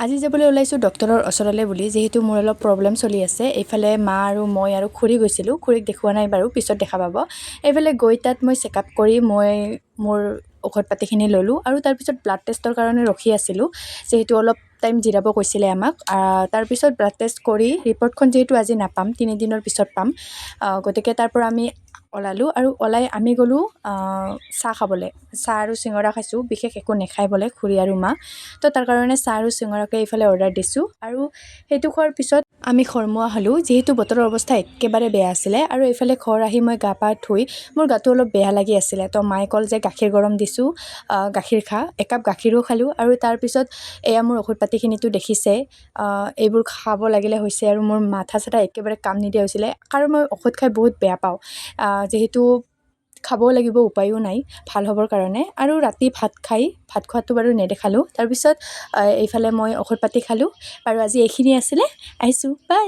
আজি যাবলৈ ওলাইছোঁ ডক্টৰৰ ওচৰলৈ বুলি, যিহেতু মোৰ অলপ প্ৰব্লেম চলি আছে। এইফালে মা আৰু মই আৰু খুৰী গৈছিলোঁ, খুৰীক দেখুওৱা নাই বাৰু, পিছত দেখা পাব। এইফালে গৈ তাত মই চেকআপ কৰি মোৰ ঔষধ পাতিখিনি ল'লোঁ আৰু তাৰপিছত ব্লাড টেষ্টৰ কাৰণে ৰখি আছিলোঁ, যিহেতু অলপ টাইম জিৰাব কৈছিলে আমাক। তাৰপিছত ব্লাড টেষ্ট কৰি ৰিপৰ্টখন যিহেতু আজি নাপাম, 3 দিনৰ পিছত পাম, গতিকে তাৰ পৰা আমি ওলালোঁ আৰু ওলাই আমি গ'লোঁ চাহ খাবলৈ। চাহ আৰু চিঙৰা খাইছোঁ, বিশেষ একো নাখায় বোলে খুৰী আৰু মা, তো তাৰ কাৰণে চাহ আৰু চিঙৰাকে এইফালে অৰ্ডাৰ দিছোঁ। আৰু সেইটো খোৱাৰ পিছত আমি ঘৰমুৱা হ'লোঁ, যিহেতু বতৰৰ অৱস্থা একেবাৰে বেয়া আছিলে। আৰু এইফালে ঘৰ আহি মই গা পা ধুই মোৰ গাটো অলপ বেয়া লাগি আছিলে, তো মায়ে ক'ল যে গাখীৰ গৰম দিছোঁ, গাখীৰ খা। একাপ গাখীৰো খালোঁ আৰু তাৰপিছত এয়া মোৰ ঔষধ পাতিখিনিতো দেখিছে, এইবোৰ খাব লাগিলে হৈছে আৰু মোৰ মাথা চাথা একেবাৰে কাম নিদিয়া হৈছিলে, কাৰণ মই ঔষধ খাই বহুত বেয়া পাওঁ, যিহেতু খাবও লাগিব, উপায়ো নাই ভাল হ'বৰ কাৰণে। আৰু ৰাতি ভাত খোৱাটো বাৰু নেদেখালোঁ। তাৰপিছত এইফালে মই ঔষধ পাতি খালোঁ আৰু আজি এইখিনি আছিলে, আহিছোঁ, বাই।